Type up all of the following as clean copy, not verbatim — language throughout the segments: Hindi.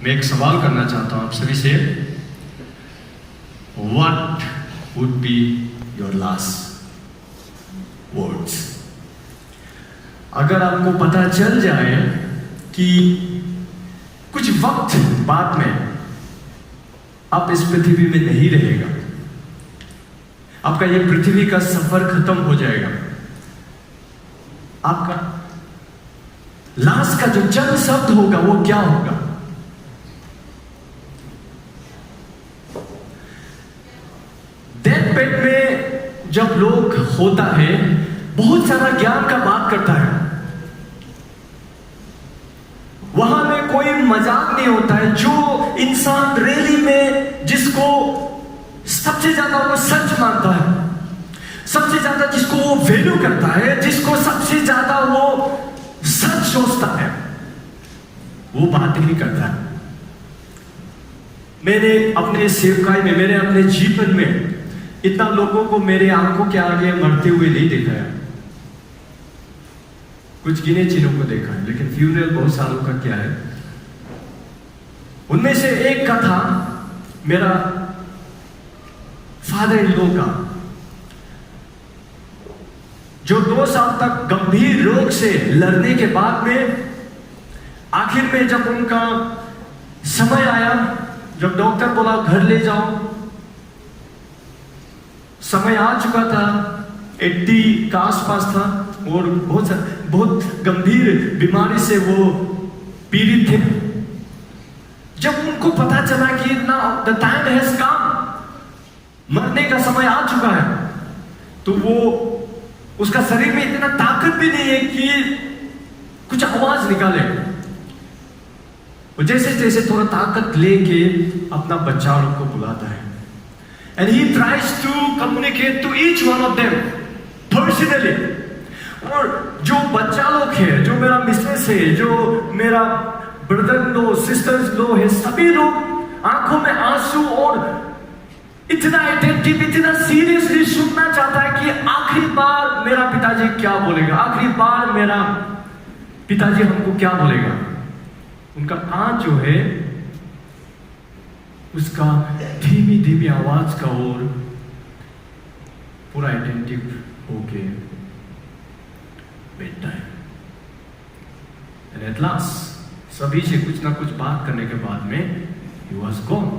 मैं एक सवाल करना चाहता हूं आप सभी से, What would be your last words? अगर आपको पता चल जाए कि कुछ वक्त बाद में आप इस पृथ्वी में नहीं रहेगा, आपका ये पृथ्वी का सफर खत्म हो जाएगा, आपका लास्ट का जो जन्म शब्द होगा वो क्या होगा? डेथ बेड में जब लोग होता है बहुत सारा ज्ञान का बात करता है, वहां में कोई मजाक नहीं होता है। जो इंसान रैली में जिसको सबसे ज्यादा वो सच मानता है, सबसे ज्यादा जिसको वो वैल्यू करता है, जिसको सबसे ज्यादा वो सच सोचता है, वो बात नहीं करता है। मैंने अपने सेवकाई में, मैंने अपने जीवन में इतना लोगों को मेरे आंखों के आगे मरते हुए नहीं देखा है। कुछ गिने चीनों को देखा है, लेकिन फ्यूनरल बहुत सालों का क्या है। उनमें से एक का था मेरा फादर इन लॉ का, जो 2 साल तक गंभीर रोग से लड़ने के बाद में आखिर में जब उनका समय आया, जब डॉक्टर बोला घर ले जाओ, समय आ चुका था, 80 का आसपास था और बहुत गंभीर बीमारी से वो पीड़ित थे। जब उनको पता चला कि ना द टाइम हैज कम, मरने का समय आ चुका है, तो वो उसका शरीर में इतना ताकत भी नहीं है कि कुछ आवाज निकाले। वो जैसे जैसे थोड़ा ताकत लेके अपना बच्चा लोग को बुलाता है, and he tries to communicate to each one of them personally। और जो बच्चा लोग है, जो मेरा मिसेस है, जो मेरा ब्रदर लो, सिस्टर्स लो है, सभी लोग आंखों में आंसू और इतना अटेंटिव, इतना सीरियसली सुनना चाहता है कि आखिरी बार मेरा पिताजी क्या बोलेगा, आखिरी बार मेरा पिताजी हमको क्या बोलेगा। उनका कान जो है उसका धीमी धीमी आवाज का और पूरा अटेंटिव होके बैठता है। एंड एट लास्ट सभी से कुछ ना कुछ बात करने के बाद में he was gone,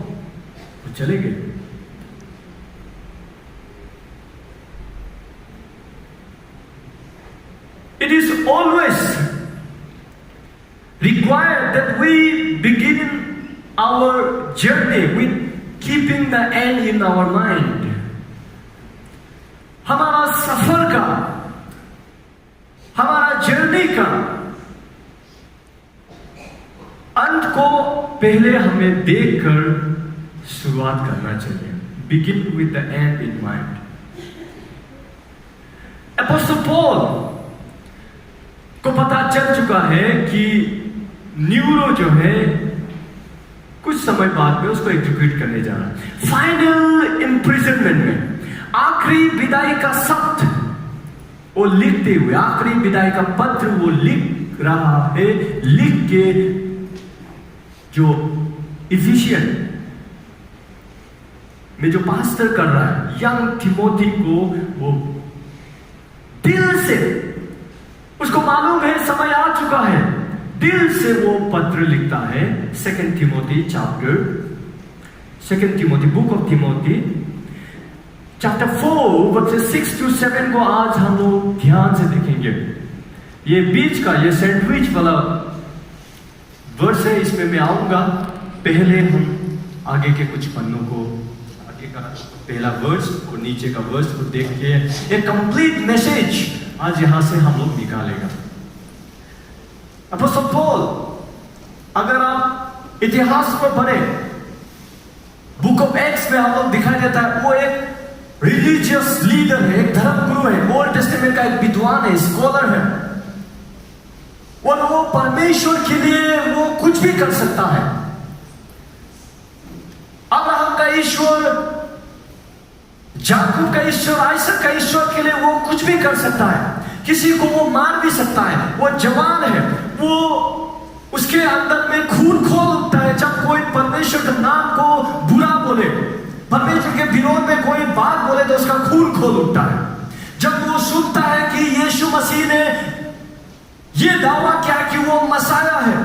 वो चले गए। It is always required that we begin our journey with keeping the end in our mind। हमारा सफर का, हमारा जर्नी का अंत को पहले हमें देखकर शुरुआत करना चाहिए। Begin with the end in mind। Apostle Paul को पता चल चुका है कि न्यूरो जो है कुछ समय बाद में उसको एग्जीक्यूट करने जा रहा है। फाइनल इम्प्रिजनमेंट में आखिरी विदाई का शब्द वो लिखते हुए, आखिरी विदाई का पत्र वो लिख रहा है, लिख के जो इफिशियन में जो पास्टर कर रहा है यंग थिमोथी को, वो दिल से, उसको मालूम है समय आ चुका है, दिल से वो पत्र लिखता है। 2 Timothy chapter, 2 Timothy, book of Timothy chapter 4 verses 6 to 7 को आज हम लोग ध्यान से देखेंगे। ये बीच का, ये सैंडविच वाला वर्स है, इसमें मैं आऊंगा। पहले हम आगे के कुछ पन्नों को, आगे का पहला वर्स और नीचे का वर्स को देख के एक कंप्लीट मैसेज आज यहां से हम लोग निकालेगा। अपोस्टल पॉल, अगर आप इतिहास को पढ़े, बुक ऑफ एक्ट्स में हम लोग दिखाई देता है वो एक रिलीजियस लीडर है, एक धर्मगुरु है, ओल्ड टेस्टामेंट का एक विद्वान है, स्कॉलर है, और वो परमेश्वर के लिए वो कुछ भी कर सकता है। अब्राहम का ईश्वर, याकूब का ईश्वर, आइसक का ईश्वर के लिए वो कुछ भी कर सकता है। किसी को वो मार भी सकता है। वो जवान है, वो उसके उसके अंदर में खून खोल उठता है जब कोई परमेश्वर के नाम को बुरा बोले, परमेश्वर के विरोध में कोई बात बोले तो उसका खून खोल उठता है। जब वो सुनता है कि यीशु मसीह ने ये दावा किया कि वो मसाया है,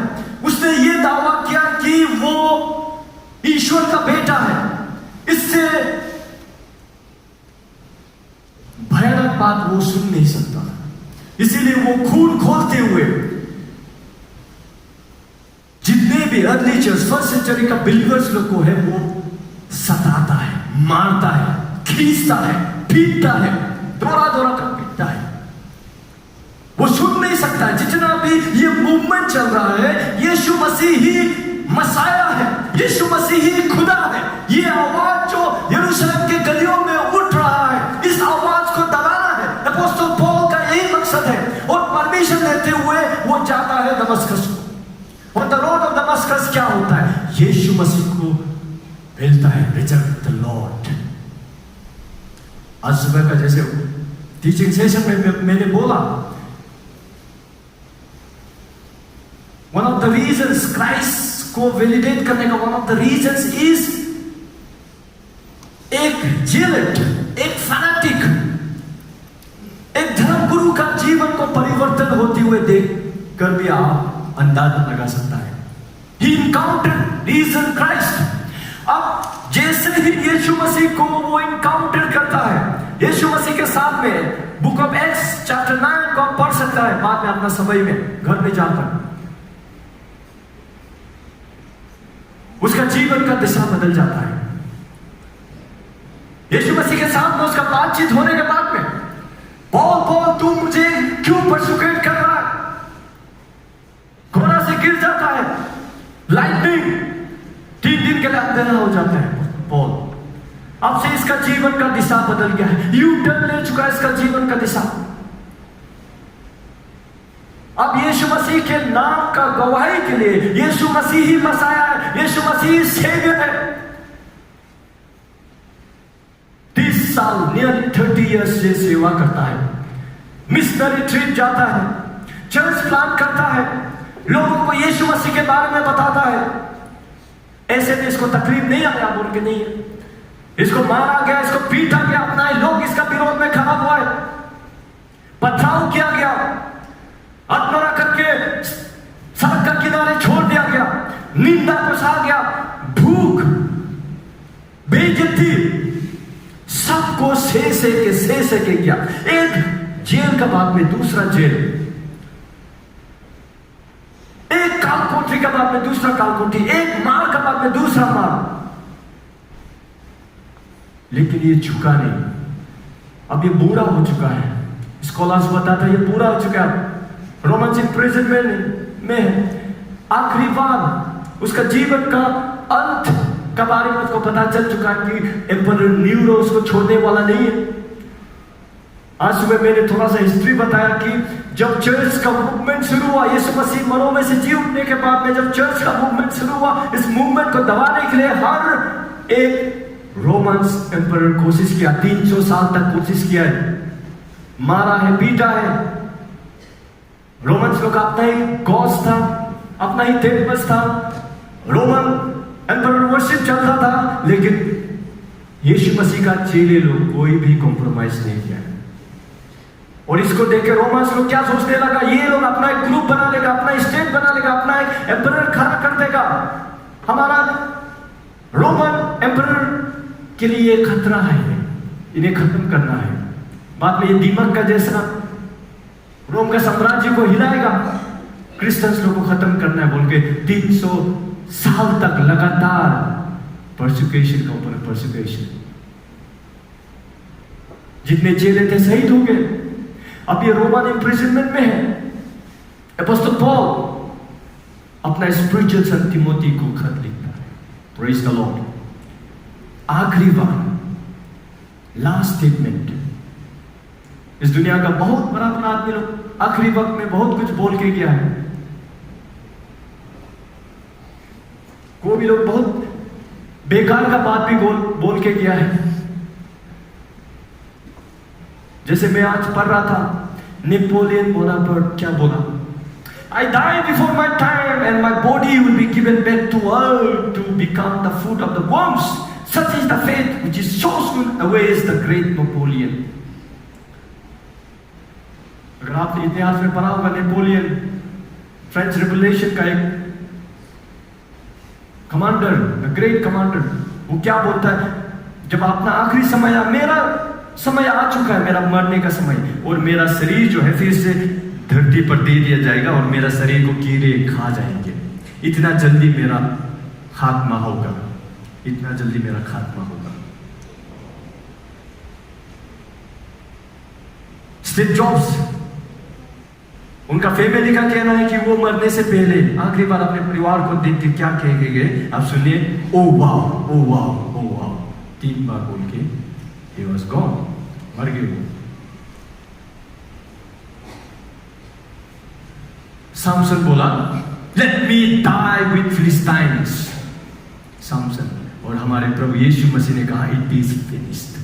उसने ये दावा किया कि वो ईश्वर का बेटा है, इससे भयानक बात वो सुन नहीं सकता। इसीलिए वो खून खोलते हुए जितने भी अर्ली चर्च फर्स्ट सेंचुरी का बिलीवर्स लोग को है वो सताता है, मारता है, खींचता है, पीटता है, दौरा दौरा कर पीटता है। वो सुन नहीं सकता है। जितना भी ये मूवमेंट चल रहा है, यीशु मसीह ही मसाया है, यीशु मसीह ही खुदा है, ये आवाज जो यरूशलेम के गलियों में उठ रहा है, इस आवाज को दबाना है। अपोस्तल पौल का यही मकसद है और परमिशन देते हुए वो जाता है दमस्कस को। और द रोड ऑफ दमस्कस क्या होता है? यीशु मसीह को मिलता है, रिजेक्ट द लॉर्ड। आज सुबह का जैसे टीचिंग सेशन में मैंने बोला, one of the reasons Christ को वैलिडेट करने का one of the reasons is एक जेलट, एक फैनेटिक, एक धर्मगुरु का जीवन को परिवर्तन होते हुए देख कर भी आप अंदाजा लगा सकता है। He encountered risen Christ। अब जैसे ही यीशु मसीह को वो इनकाउंटर करता है, यीशु मसीह के साथ में बुक ऑफ एक्ट्स चैप्टर 9 को पढ़ सकता है बाद में अपना समय में घर में जाकर, उसका जीवन का दिशा बदल जाता है। यीशु मसीह के साथ में उसका बातचीत होने के बाद में पौल तू मुझे क्यों परसिक्यूट कर रहा है? घोड़ा से गिर जाता है, लाइटनिंग, 3 दिन के लिए अंधेरा हो जाता है पौल। अब से इसका जीवन का दिशा बदल गया है, यू टर्न ले चुका है इसका जीवन का दिशा। अब यीशु मसीह के नाम का गवाही के लिए यीशु मसीह ही मसाया है, यीशु मसीह सेवियर है। 30 साल नियर 30 इयर्स से सेवा करता है, मिशनरी ट्रिप जाता है, चर्च प्लांट करता है, लोगों को यीशु मसीह के बारे में बताता है। ऐसे में इसको तकलीफ नहीं आया बोल के नहीं है, इसको मारा गया, इसको पीटा गया, अपना लोग इसका विरोध में खड़ा हुआ है, पथराव किया गया, आत्महत्या करके सड़क के किनारे छोड़ दिया गया, निंदा पसा गया, भूख, बेइज्जती, सबको से के गया। एक जेल का बाद में दूसरा जेल, एक काल कोठरी का बाद में दूसरा काल कोठरी, एक मार का बाद में दूसरा मार, लेकिन ये झुका नहीं। अब ये बूढ़ा हो चुका है, स्कॉलर्स बताता है ये बूढ़ा हो चुका है, रोमन इम्प्रिजनमेंट में आखिरी बार उसका जीवन का अंत का बारे में उसको पता चल चुका कि एम्परर न्यूरो उसको छोड़ने वाला नहीं है। आज सुबह मैंने थोड़ा सा हिस्ट्री बताया कि जब चर्च का मूवमेंट शुरू हुआ, यीशु मसीह मरों में से जी उठने के बाद में जब चर्च का मूवमेंट शुरू हुआ, इस मूवमेंट को दबाने के लिए हर एक रोमन्स एम्परर कोशिश किया, 300 साल तक कोशिश किया है, मारा है, पीटा है। रोमन्स लोग का अपना ही गॉड्स था, अपना ही टेम्पल्स था, रोमन एम्परर वर्शिप चलता था, लेकिन यीशु मसीह का चेले लोग कोई भी कॉम्प्रोमाइज नहीं किया। और इसको देख के रोमन्स लोग क्या सोचने लगा, ये लोग अपना एक ग्रुप बना लेगा, अपना स्टेट बना लेगा, अपना एक एम्परर खड़ा कर देगा, हमारा रोमन एम्परर के लिए ये खतरा है, इन्हें खत्म करना है। बाद में ये दीमक का जैसा रोम का साम्राज्य को हिलाएगा, क्रिश्चियंस लोग को खत्म करना है बोल के 300 साल तक लगातार परसिक्यूशन का ऊपर परसिक्यूशन, जितने चेले थे शहीद हो गए। अब ये रोमन इम्प्रिजनमेंट में है। अपोस्टल पॉल अपना स्पिरिचुअल सन तिमोथी को खत लिखता है, प्रेज द लॉर्ड। आखिरी बार, लास्ट स्टेटमेंट। इस दुनिया का बहुत बड़ा आदमी लोग आखिरी वक्त में बहुत कुछ बोल के गया है, कोई भी लोग बहुत बेकार का बात भी बोल के गया है। जैसे मैं आज पढ़ रहा था, नेपोलियन बोनापार्ट क्या बोला, I die before my time and my body will be given back to earth to become the food of the worms. Such is the faith which is so soon awaits the great Napoleon. अगर आपने इतिहास में पढ़ा होगा नेपोलियन फ्रेंच रिवॉल्यूशन का एक कमांडर, द ग्रेट कमांडर, वो क्या बोलता है जब अपना आखिरी समय मेरा समय आ चुका है, मेरा मरने का समय, और मेरा शरीर जो है फिर से धरती पर दे दिया जाएगा और मेरा शरीर को कीड़े खा जाएंगे, इतना जल्दी मेरा खात्मा होगा, इतना जल्दी मेरा खात्मा होगा। स्टीव जॉब्स, उनका फैमिली का कहना है कि वो मरने से पहले आखिरी बार अपने परिवार को देख के क्या कह के गए, आप सुनिए, oh wow, oh wow, oh wow, 3 बार बोल के he was gone, मर गए वो। सामसन बोला, let me die with Philistines, सामसन, और हमारे प्रभु यीशु मसीह ने कहा it is finished।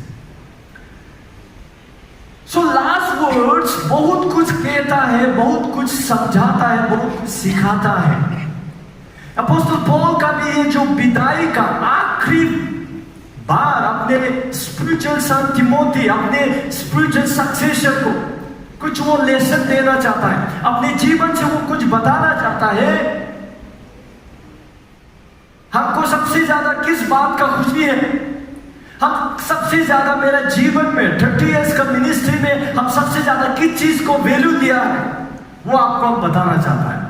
So last words बहुत कुछ कहता है, बहुत कुछ समझाता है, बहुत कुछ सिखाता है। अपोस्टल पॉल का भी ये जो विदाई का आखिरी बार अपने स्पिरिचुअल सन तिमोथी, अपने स्पिरिचुअल सक्सेसर को कुछ वो लेसन देना चाहता है, अपने जीवन से वो कुछ बताना चाहता है। हमको सबसे ज्यादा किस बात का खुशी है? हम सबसे ज्यादा मेरे जीवन में 30 इयर्स का मिनिस्ट्री में हम सबसे ज्यादा किस चीज को वैल्यू दिया है, वो आपको हम बताना चाहता है।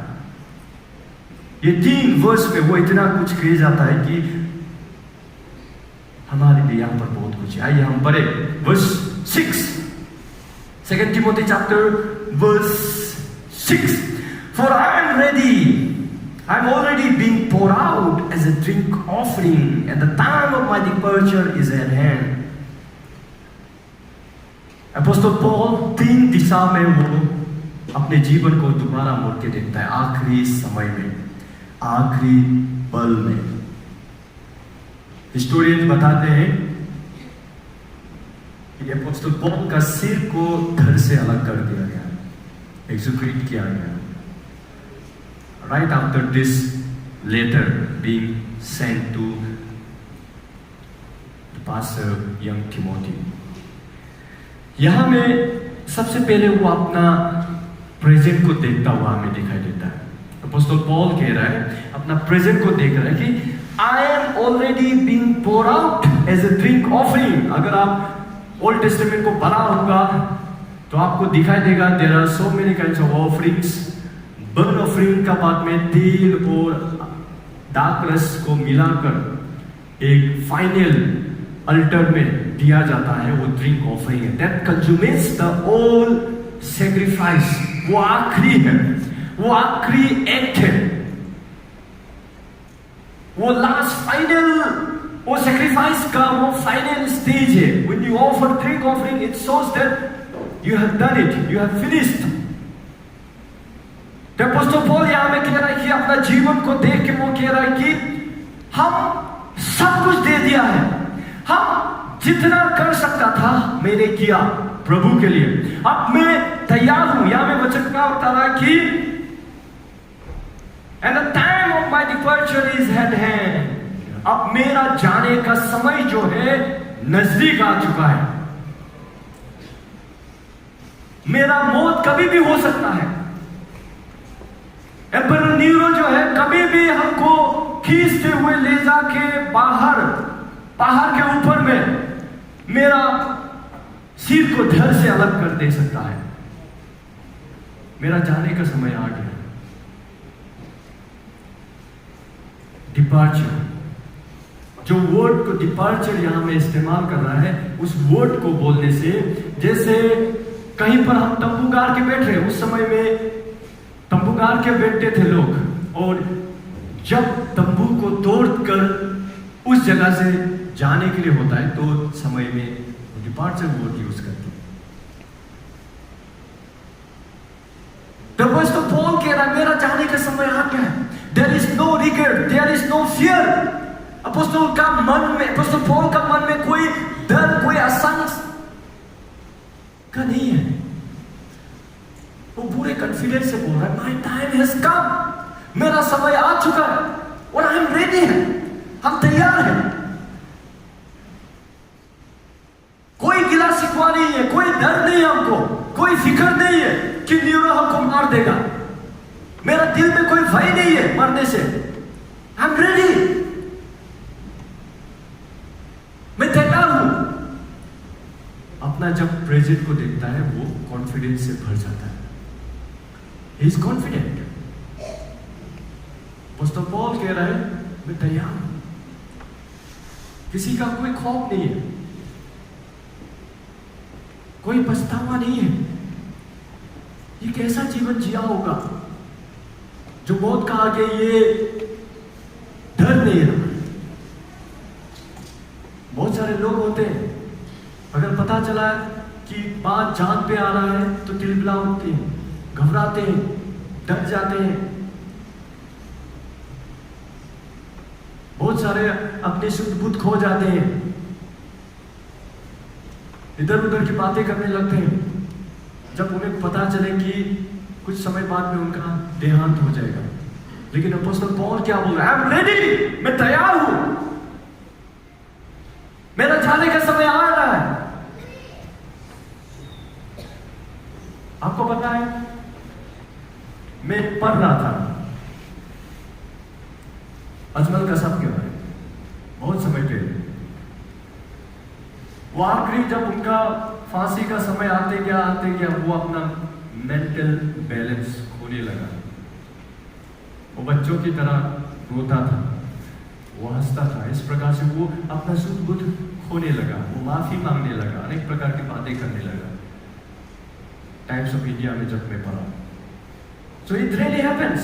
ये 3 वर्ष में वो इतना कुछ कह जाता है कि हमारे लिए यहां पर बहुत कुछ है। आइए हम पढ़े verse 6, 2 Timothy chapter verse 6, for I am ready, I am already being poured out as a drink offering, and the time of my departure is at hand. Apostle Paul 3 दिशा में वो अपने जीवन को दोबारा मोड़ के देखता है, आखिरी समय में, आखिरी पल में। हिस्टोरियंस बताते हैं कि अपोस्टल पॉल का सिर को धड़ से अलग कर दिया गया, एक्जीक्यूट किया गया। Right after this letter being sent to the pastor young Timothy, यहां में सबसे पहले वो अपना प्रेजेंट को देखता हुआ हमें दिखाई देता है। अपोस्टल पॉल कह रहा है, अपना प्रेजेंट को देख रहा है कि I am already being poured out as a drink offering। अगर आप ओल्ड टेस्टामेंट को पढ़ा होगा तो आपको दिखाई देगा there are so many kinds of offerings। Burn offering का बाद में तेल और दाखरस को मिलाकर एक फाइनल अल्टर में दिया जाता है, वो ड्रिंक ऑफरिंग है। दैट कंज्यूमेट्स द ऑल सैक्रिफाइस, वो आखिरी है, वो आखिरी एक्ट है, वो लास्ट फाइनल, वो सैक्रिफाइस का वो फाइनल स्टेज है। When you offer drink offering, it shows that you have done it, you have finished. Apostle Paul यहां में कह रहा है कि अपना जीवन को देख के वो कह रहा है कि हम सब कुछ दे दिया है, हम जितना कर सकता था मैंने किया प्रभु के लिए, अब मैं तैयार हूं। यहां में वचन का बता रहा है कि and the time of my departure is eight hand, अब मेरा जाने का समय जो है नजदीक आ चुका है। मेरा मौत कभी भी हो सकता है। एम्परर नीरो जो है कभी भी हमको खींचते हुए ले जाके बाहर पहाड़ के ऊपर में मेरा सिर को धड़ से अलग कर दे सकता है। मेरा जाने का समय आ गया। डिपार्चर, जो वर्ड को डिपार्चर यहां में इस्तेमाल कर रहा है, उस वर्ड को बोलने से जैसे कहीं पर हम तंबू गाड़ के बैठ रहे, उस समय में तंबू गाड़ के बैठते थे लोग, और जब तंबू को तोड़कर उस जगह से जाने के लिए होता है तो समय में डिपार्चर वर्ड यूज करते हैं। तो बस तो पॉल कह रहा, मेरा जाने का समय आ गया है। There is no regret, there is no fear. Apostle का मन में, अपोस्टल पॉल का मन में कोई डर, कोई आशंका का नहीं है। वो पूरे कॉन्फिडेंस से बोल रहा है, माय टाइम हैज कम, मेरा समय आ चुका है और आई एम रेडी है, हम तैयार हैं। कोई गिला शिकवा नहीं है, कोई डर नहीं है हमको, कोई फिक्र नहीं है कि न्यूरो हमको मार देगा, मेरा दिल में कोई भय नहीं है मरने से, आई एम रेडी, मैं तैयार हूं। अपना जब प्रेजेंट को देखता है वो कॉन्फिडेंस से भर जाता है, he is confident. Apostle Paul कह रहा है मैं तैयार हूं, किसी का कोई खौफ नहीं है, कोई पछतावा नहीं है। ये कैसा जीवन जिया होगा जो मौत का आगे ये डर नहीं रहा। बहुत सारे लोग होते हैं, अगर पता चला कि बात जान पे आ रहा है तो तिलबिला उठते हैं, घबराते हैं, डर जाते हैं। बहुत सारे अपने शुद्ध बुद्ध खो जाते हैं, इधर उधर की बातें करने लगते हैं, जब उन्हें पता चले कि कुछ समय बाद में उनका देहांत हो जाएगा। लेकिन अपोस्टल पौल क्या बोल रहा है, आई एम रेडी, मैं तैयार हूं, मेरा जाने का समय आ रहा है। आपको पता है, मैं पढ़ रहा था अजमल कसब के बारे में बहुत समय पहले। वो आखिरी जब उनका फांसी का समय आते गया वो अपना मेंटल बैलेंस खोने लगा। वो बच्चों की तरह रोता था, वो हंसता था, इस प्रकार से वो अपना शुद्ध बुद्ध खोने लगा, वो माफी मांगने लगा, अनेक प्रकार की बातें करने लगा। टाइम्स ऑफ इंडिया में जब मैं पढ़ा, so it really happens,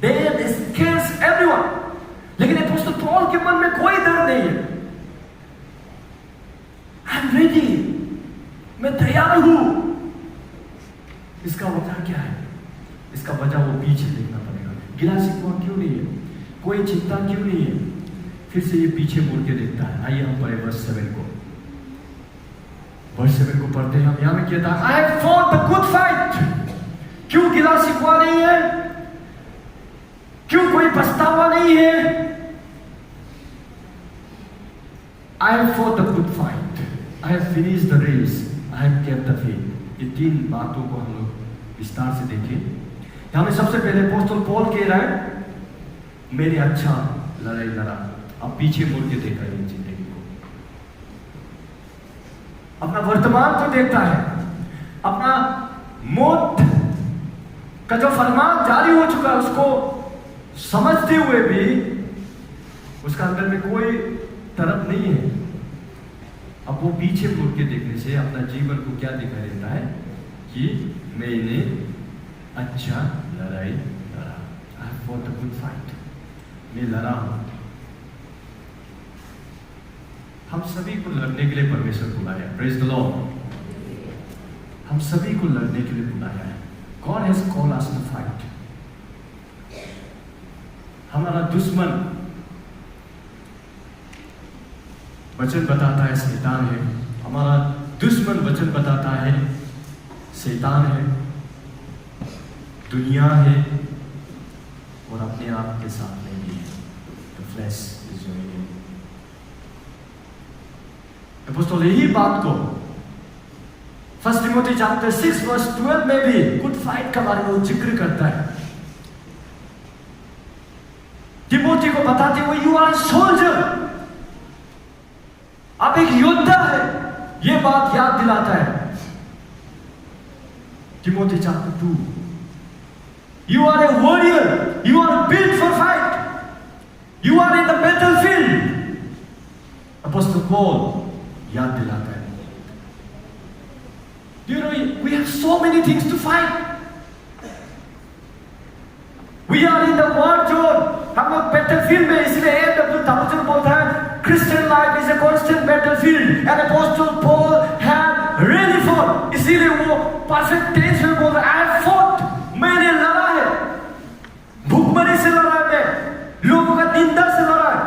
death scares everyone. लेकिन अपोस्टल पॉल के मन में कोई डर नहीं है, आई एम रेडी, मैं तैयार हूं। इसका वजह क्या है? इसका वजह वो पीछे देखना पड़ेगा। गिला शिकवा क्यों नहीं है, कोई चिंता क्यों नहीं है? फिर से ये पीछे मुड़ के देखता है। आइए हम पढ़े वर्स 7 को। वर्स 7 को पढ़ते हैं हम। यहां में कहता है, I have fought the good fight. क्यों गिला शिकवा नहीं है? क्यों कोई पछतावा नहीं है? I have fought the good fight. I have finished the race. I have kept the faith. ये 3 बातों को हम लोग विस्तार से देखें। यहां में सबसे पहले अपोस्टल पॉल कह रहा है, मैंने अच्छा लड़ाई लड़ा। अब पीछे मुड़ के देख रहे हैं जिंदगी को, अपना वर्तमान को देखता है, अपना मौत का जो फरमान जारी हो चुका है उसको समझते हुए भी उसका अंदर में कोई तरफ नहीं है। अब वो पीछे मुड़ के देखने से अपना जीवन को क्या दिखाई देता है कि मैंने अच्छा लड़ाई लड़ा। I have fought the good fight, मैं लड़ा हूं। हम सभी को लड़ने के लिए परमेश्वर बुलाया, प्रेज द लॉर्ड। हम सभी को लड़ने के लिए बुलाया है। God has called us to fight. हमारा दुश्मन वचन बताता है शैतान है। हमारा दुश्मन वचन बताता है शैतान है, दुनिया है और अपने आप के साथ में भी है। The flash is your. Apostle यही बात को 1 तिमोथी चैप्टर 6 वर्स 12 में भी गुड फाइट का बारे में जिक्र करता है। तिमोथी को बताते हुए, यू आर सोल्जर, आप एक योद्धा है, ये बात याद दिलाता है। Timothy chapter 2, you are a warrior, you are built for fight, you are in the battlefield. Apostle Paul याद दिलाता है। You know, we have so many things to fight. We are in the war zone. हम लोग बैटलफील्ड में, इसलिए A.W. Tozer बोलता है, Christian life is a constant battlefield. And Apostle Paul had really fought. इसीलिए वो perfect tense में बोल रहा है, I have fought. मैंने लड़ा है, भूखमरी से लड़ा है, मैं लोगों का निंदा से लड़ा है।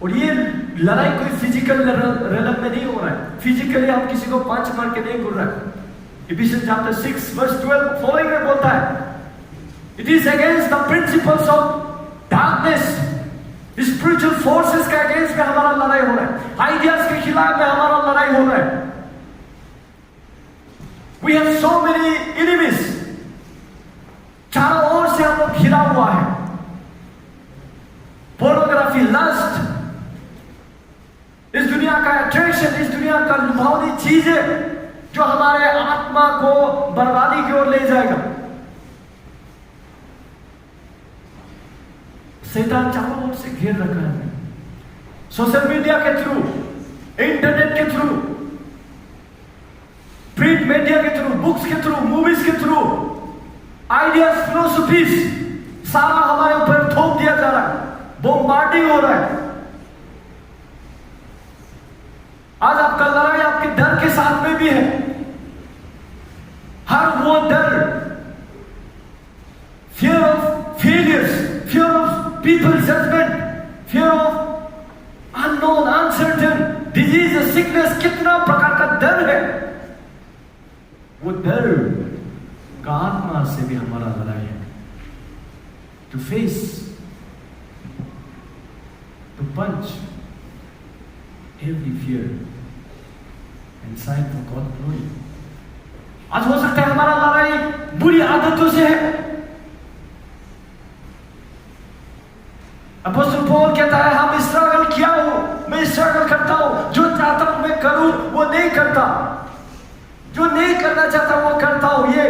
और ये लड़ाई कोई फिजिकल रेलम में नहीं हो रहा है। फिजिकली हम किसी को पंच मार के नहीं कर रहा है, Ephesians chapter 6 verse 12 following में बोलता है, it is against the principles of darkness, spiritual forces के against में हमारा लड़ाई हो रहा है, ideas के खिलाफ में हमारा लड़ाई हो रहा है. We have so many enemies. चारों ओर से हम लोग घिरा हुआ है. Pornography, lust, इस दुनिया का अट्रैक्शन, इस दुनिया का लुभावनी चीजें जो हमारे आत्मा को बर्बादी की ओर ले जाएगा. शैतान चारों ओर से घेर रखा है. सोशल मीडिया के थ्रू, इंटरनेट के थ्रू, प्रिंट मीडिया के थ्रू, बुक्स के थ्रू, मूवीज के थ्रू, आइडियाज, फिलोसफीज सारा हमारे ऊपर थोप दिया जा रहा है. बॉम्बार्डिंग हो रहा है. आज आपका लड़ाई आपके डर के साथ में भी है. हर वो डर, fear of failures, fear of people judgement, fear of unknown, uncertain, disease, sickness, कितना प्रकार का डर है. वो डर का आत्मा से भी हमारा लड़ाई है. To face, to punch every fear and sign for God's glory. आज हो सकता है हमारा लड़ाई बुरी आदतों से है. अपोस्टल पौल कहता है, हम स्ट्रगल किया हूं, मैं स्ट्रगल करता हूं, जो चाहता हूं मैं करूं वो नहीं करता, जो नहीं करना चाहता वो करता हूं. ये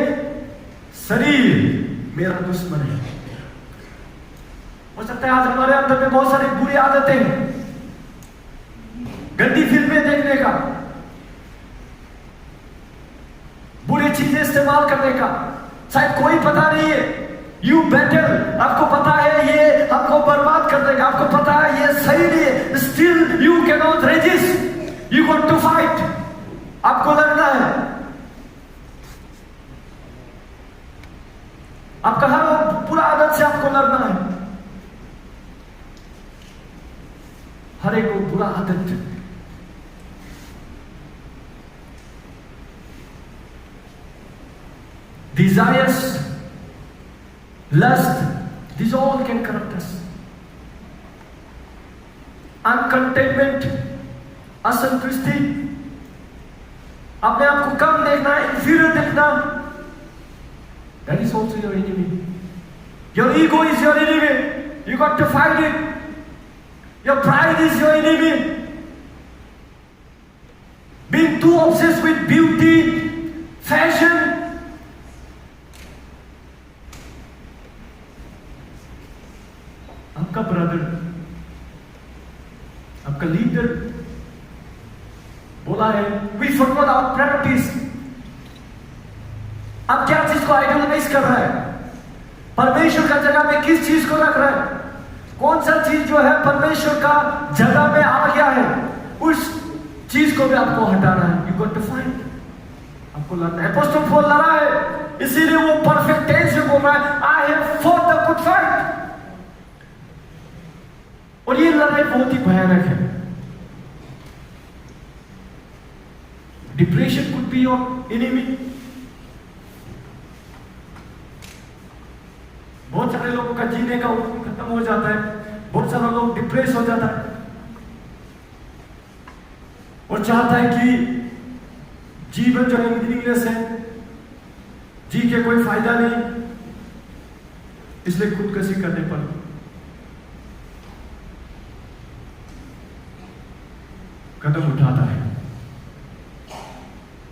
शरीर मेरा दुश्मन है. हो सकता है आज हमारे अंदर में बहुत सारी बुरी आदतें हैं. गंदी फिल्में देखने का, बुरी चीजें इस्तेमाल करने का. शायद कोई पता नहीं है, यू बैटल, आपको पता है ये आपको बर्बाद कर देगा, आपको पता है ये सही नहीं है, still you can not resist, you got to fight. आपको लड़ना है. आपका हर बुरा आदत से आपको लड़ना है. हर एक को बुरा आदत, desires, lust, these all can corrupt us. Uncontentment, असंतुष्टि, अपने आप को कम देखना, inferior देखना, that is also your enemy. Your ego is your enemy. You got to fight it. Your pride is your enemy. Being too obsessed with beauty, fashion, आपका ब्रदर, आपका लीडर बोला है, we forgot our priorities. अब क्या चीज को आइडियलाइज कर रहा है? परमेश्वर का जगह में किस चीज को रख रहा है? कौन सा चीज जो है परमेश्वर का जगह में आ गया है, उस चीज को भी आपको हटाना है. You got to fight. आपको लड़ना है. अपोस्टल पौल लड़ा है, इसीलिए वो परफेक्ट टेंस में बोल रहा है, I have fought the good fight. और ये लड़ाई बहुत ही भयानक है. Depression could be your enemy. बहुत सारे लोगों का जीने का उम्र खत्म हो जाता है, बहुत सारे लोग डिप्रेस हो जाता है और चाहता है कि जीवन जो है मीनिंगलेस है, जी के कोई फायदा नहीं, इसलिए खुदकुशी करने पर कदम उठाता है.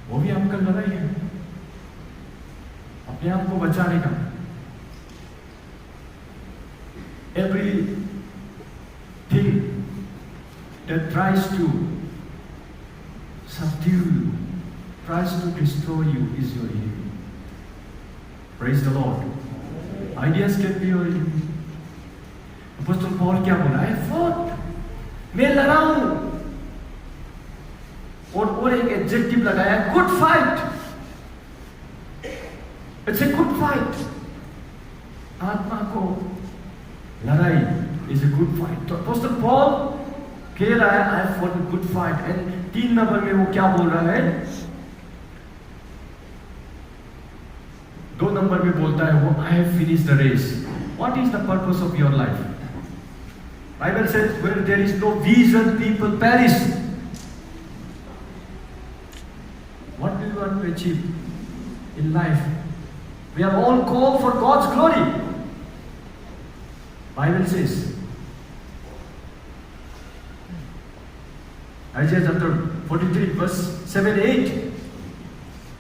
वो भी आपका लड़ाई है अपने आप को बचाने का. Everything that tries to subdue you, tries to destroy you is your enemy. Praise the Lord. Ideas can be your enemy. Apostle Paul क्या बोला? I fought, मैं लड़ा हूं. और एक एडजेक्टिव लगाया, good fight. It's a good fight. आत्मा को लड़ाई इज ए गुड फाइट. तो अपोस्टल पॉल कह रहा है, I fought a good fight. And 3 number में वो क्या बोल रहा है? नंबर में बोलता है वो, I have finished the race. What is the purpose of your life? Bible says where there is no vision people perish. What do you want to achieve in life? We are all called for God's glory. Bible says Isaiah chapter 43 verse 7-8,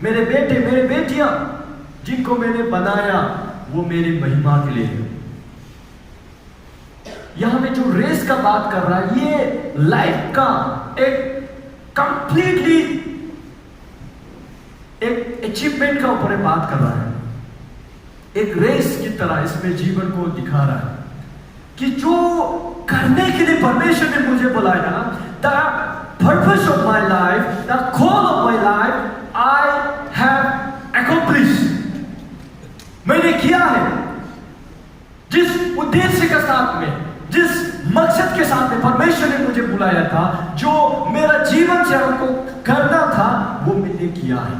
मेरे बेटे मेरे बेटियां जिनको मैंने बनाया वो मेरे महिमा के लिए है। यहां में जो रेस का बात कर रहा है ये लाइफ का एक कंप्लीटली एक अचीवमेंट का ऊपर बात कर रहा है। एक रेस की तरह इसमें जीवन को दिखा रहा है कि जो करने के लिए परमेश्वर ने मुझे बुलाया, the purpose of my life, the call of my life, I have accomplished। मैंने किया है जिस उद्देश्य के साथ में, जिस मकसद के साथ में परमेश्वर ने मुझे बुलाया था, जो मेरा जीवन से हमको करना था, वो मैंने किया है।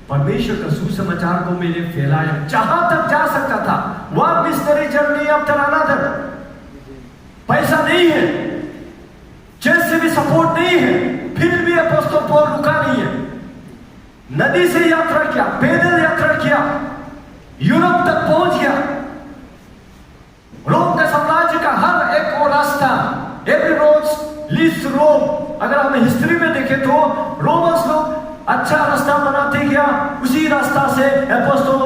परमेश्वर का सुसमाचार को मैंने फैलाया जहां तक जा सकता था। One missionary journey after another. पैसा नहीं है, चर्च से भी सपोर्ट नहीं है, फिर भी अपोस्टल पौल रुका नहीं है। नदी से यात्रा किया, पैदल यात्रा किया, यूरोप तक पहुंच गया। रोम के साम्राज्य का हर एक वो रास्ता, एवरी रोड लीड्स टू रोम। अगर हम हिस्ट्री में देखें तो रोमन्स लोग अच्छा रास्ता बनाते गया, उसी रास्ता से अपोस्टल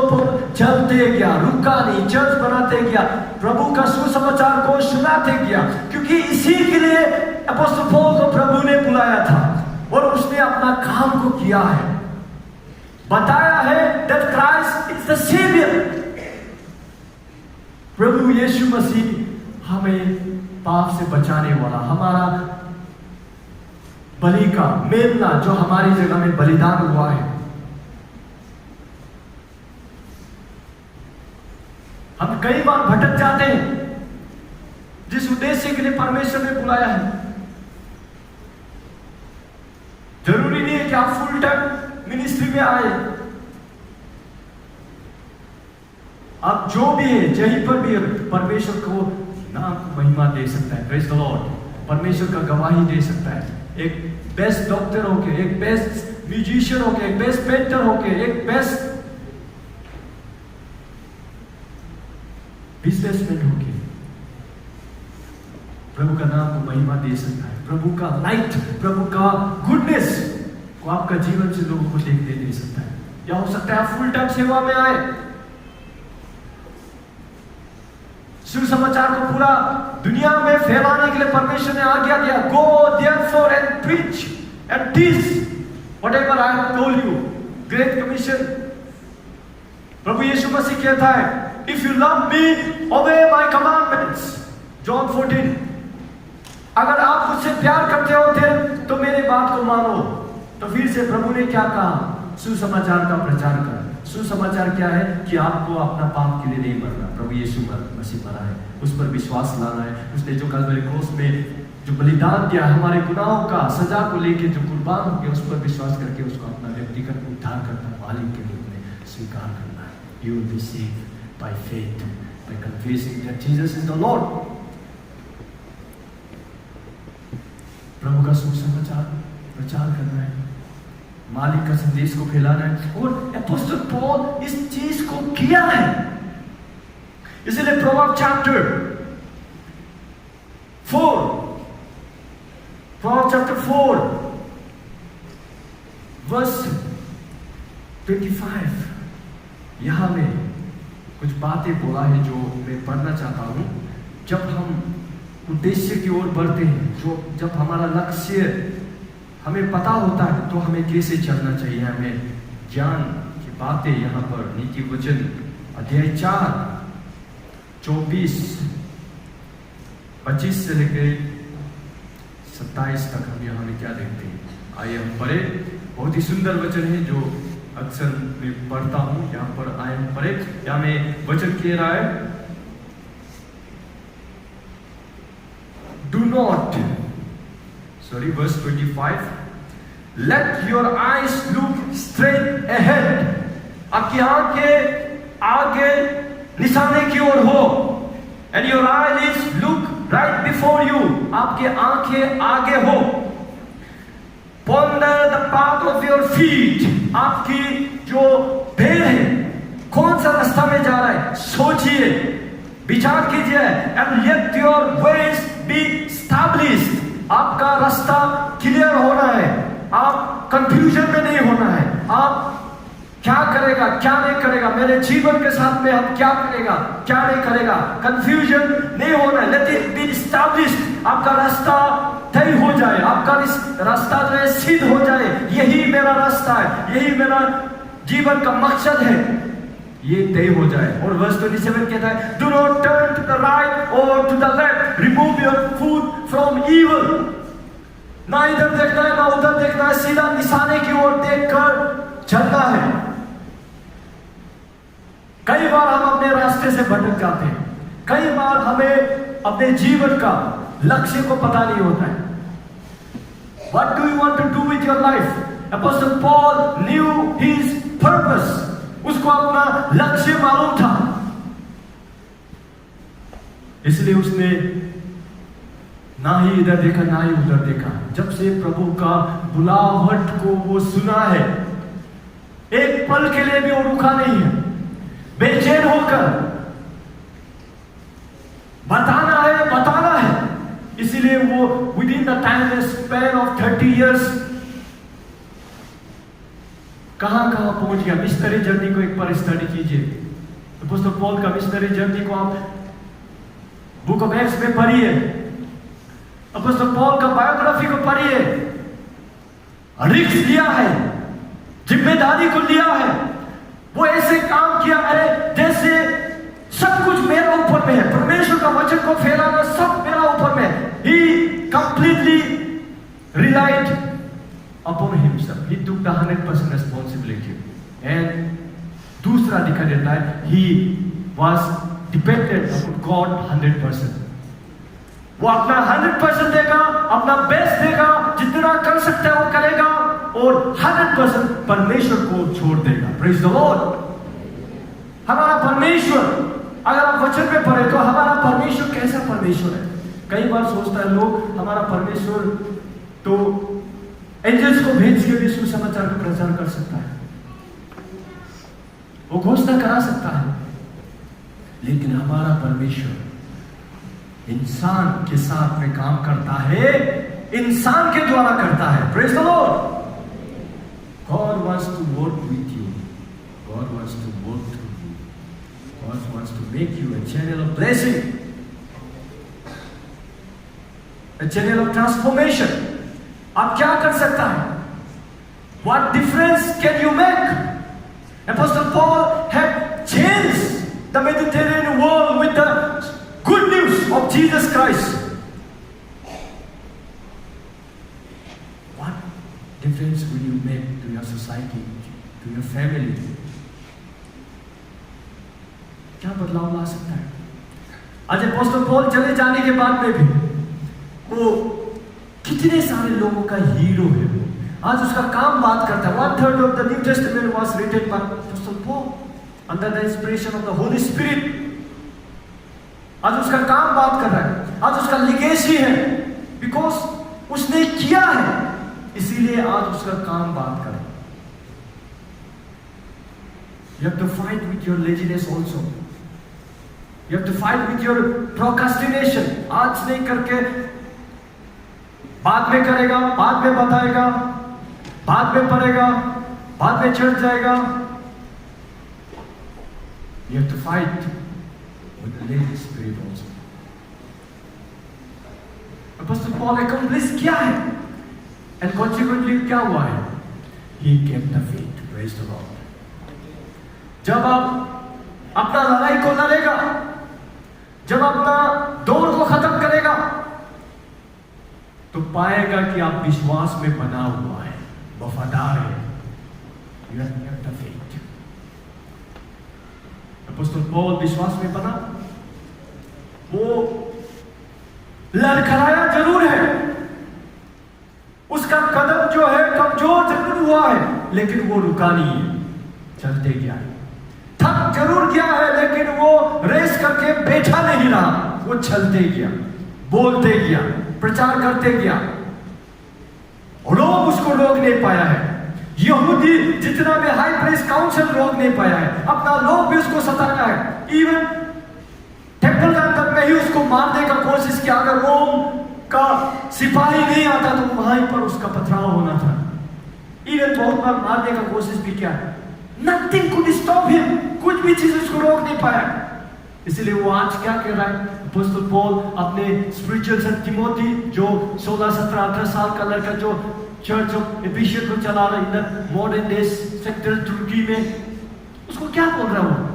चलते गया, रुका नहीं, चर्च बनाते गया, प्रभु का सुसमाचार को सुनाते गया, क्योंकि इसी के लिए अपोस्टल पौल को प्रभु ने बुलाया था और उसने अपना काम को किया है। बताया है that Christ is the Savior। प्रभु यीशु मसीह हमें पाप से बचाने वाला, हमारा बलि का मेमना जो हमारी जगह में बलिदान हुआ है। हम कई बार भटक जाते हैं जिस उद्देश्य के लिए परमेश्वर ने बुलाया है। जरूरी नहीं है कि आप फुल टाइम मिनिस्ट्री में आए। आप जो भी है, जहीं पर भी परमेश्वर को नाम को महिमा दे सकता है। Praise the Lord. परमेश्वर का गवाही दे सकता है। एक बेस्ट डॉक्टर होके, एक बेस्ट म्यूजिशियन होके, एक बेस्ट पेंटर होके, एक बेस्ट बिजनेसमैन होके प्रभु का नाम को महिमा दे सकता है। प्रभु का लाइट, प्रभु का गुडनेस को आपका जीवन से लोगों को देखने दे सकता है। या हो सकता है आप फुल टाइम सेवा में आए, सुसमाचार को पूरा दुनिया में फैलाने के लिए परमेश्वर ने आज्ञा दिया, go therefore and preach and teach whatever I have told you. Great commission. प्रभु यीशु मसीह कहता है, इफ यू लव मी ओबे माय कमांडमेंट्स। जॉन 14। अगर आप मुझसे प्यार करते होते तो मेरे बात को मानो। तो फिर से प्रभु ने क्या कहा? सुसमाचार का प्रचार कर। सुसमाचार क्या है? कि आपको अपना पाप के लिए नहीं मरना, प्रभु यीशु मसीह मरा है, उस पर विश्वास लाना है। उसने जो कलवरी क्रॉस में जो बलिदान दिया, हमारे गुनाहों का सजा को लेके जो कुर्बान हो गया, उस पर विश्वास करके उसको अपना व्यक्तिगत उद्धार करना, मालिक के रूप में स्वीकार करना है। You will be saved by faith, by confessing that Jesus is the Lord. प्रभु का सुसमाचार प्रचार करना है, मालिक का संदेश को फैलाना है। और अपोस्टल पौल इस चीज को किया है। इसलिए प्रोवर्ब चैप्टर 4 वर्स 25 यहां में कुछ बातें बोला है जो मैं पढ़ना चाहता हूं। जब हम उद्देश्य की ओर बढ़ते हैं, जब हमारा लक्ष्य हमें पता होता है, तो हमें कैसे चलना चाहिए, हमें ज्ञान की बातें यहाँ पर नीति वचन अध्याय 4 25 से लेकर 27 तक हम यहाँ में क्या देखते हैं। आइए हम पढ़े। बहुत ही सुंदर वचन है जो अक्सर मैं पढ़ता हूँ। यहाँ पर आए हम पढ़े। यहाँ में वचन कह रहा है, do not, verse 25, Let your eyes look straight ahead. आपकी आंखें आगे निशाने की ओर हो. And your eyes look right before you. आपकी आंखें आगे हो. Ponder the path of your feet. आपकी जो पैर है कौन सा रास्ता में जा रहा है सोचिए, विचार कीजिए. And let your ways be established. आपका रास्ता क्लियर होना है. आप कंफ्यूजन में नहीं होना है. आप क्या करेगा क्या नहीं करेगा, मेरे जीवन के साथ में हम क्या करेगा क्या नहीं करेगा, कंफ्यूजन नहीं होना है. Let it be established. आपका रास्ता तय हो जाए, आपका रास्ता जो है सिद्ध हो जाए. यही मेरा रास्ता है, यही मेरा जीवन का मकसद है, ये तय हो जाए. और वर्स 27 कहता है, do not turn to the right और to the left, remove your foot from evil. ना इधर देखना है ना उधर देखना है, सीधा निशाने की ओर देखकर चलना है. कई बार हम अपने रास्ते से भटक जाते हैं. कई बार हमें अपने जीवन का लक्ष्य को पता नहीं होता है. What do you want to do with your life? Apostle Paul knew his purpose. उसको अपना लक्ष्य मालूम था, इसलिए उसने ना ही इधर देखा ना ही उधर देखा. जब से प्रभु का बुलाहट को वो सुना है, एक पल के लिए भी वो रुका नहीं है. बेचैन होकर बताना है. इसीलिए वो with in the time span of 30 years कहां पहुंच गया. मिशनरी जर्नी को एक बार स्टडी कीजिए. अपोस्टल पॉल का मिशनरी जर्नी को आप बुक ऑफ एक्ट्स में पढ़िए. अपोस्टल पॉल का बायोग्राफी को पढ़िए. रिस्क लिया है, जिम्मेदारी को लिया है. वो ऐसे काम किया है जैसे सब कुछ मेरा ऊपर में है. परमेश्वर का वचन को फैलाना सब मेरा ऊपर में है. He completely relied upon himself. He took the 100% responsibility. And दूसरा दिखा देता है, he was dependent upon God 100%. वो अपना 100% देगा, अपना बेस्ट देगा, जितना कर सकता है वो करेगा और 100% परमेश्वर को छोड़ देगा. Praise the Lord. हमारा परमेश्वर, अगर आप वचन में पढ़े तो हमारा परमेश्वर कैसा परमेश्वर है. कई बार सोचता है लोग हमारा परमेश्वर तो एंजल्स को भेज के भी सुसमाचार का प्रचार कर सकता है, वो घोषणा करा सकता है. लेकिन हमारा परमेश्वर इंसान के साथ में काम करता है, इंसान के द्वारा करता है. Praise the Lord. God wants to work with you. God wants to work through you. God wants to make you a channel of blessing, a channel of transformation. आप क्या कर सकता है? What difference can you make? Apostle Paul had changed the Mediterranean world with the good news of Jesus Christ. What difference will you make to your society, to your family? क्या बदलाव ला सकता है? आज अपोस्टल पॉल चले जाने के बाद में भी वो कितने सारे लोगों का हीरो है. वो आज उसका काम बात करता है. 1/3 of the New Testament was written by Apostle Paul under the inspiration of the Holy Spirit. आज उसका काम बात कर रहा है. आज उसका लिगेसी है, बिकॉज उसने किया है, इसीलिए आज उसका काम बात कर रहा है. You have to fight with your laziness also. You have to fight with your procrastination. आज नहीं करके बाद में करेगा, बाद में बताएगा, बाद में पढ़ेगा, बाद में चढ़ जाएगा. You have to fight with the lazy spirit also. Apostle Paul accomplished क्या है? And consequently क्या हुआ है? He kept the faith. Praise the Lord. जब आप अपना लड़ाई को लड़ेगा, जब अपना दौड़ को खत्म करेगा, तो पाएगा कि आप विश्वास में बना हुआ है, वफादार है. You have kept the faith. Apostle Paul विश्वास में बना. वो लड़खड़ाया जरूर है, उसका कदम जो है कमजोर हुआ है, लेकिन वो रुका नहीं है, चलते गया। थक जरूर गया है, लेकिन वो रेस करके बैठा नहीं रहा, वो चलते गया, बोलते गया, प्रचार करते गया। लोग उसको रोक नहीं पाया है। यहूदी जितना भी हाई प्रेस काउंसिल रोक नहीं पाया है, अपना लोग भी उसको सताया है। इवन टेम्पल के अंदर में ही उसको मारने का कोशिश किया। अगर रोम का सिपाही नहीं आता तो वहीं पर उसका पथराव होना था। इवन बहुत बार मारने का कोशिश भी किया। नथिंग कुड स्टॉप हिम, कुछ भी चीज उसको रोक नहीं पाया। इसलिए वो आज क्या कह रहा है अपोस्टल पॉल अपने स्पिरिचुअल सन तिमोथी, जो 16, 17, 18 साल का लड़का, जो चर्च ऑफ एफिशियंस को चला रहा है मॉडर्न डे सेक्टर तुर्की में, उसको क्या बोल रहा हूं?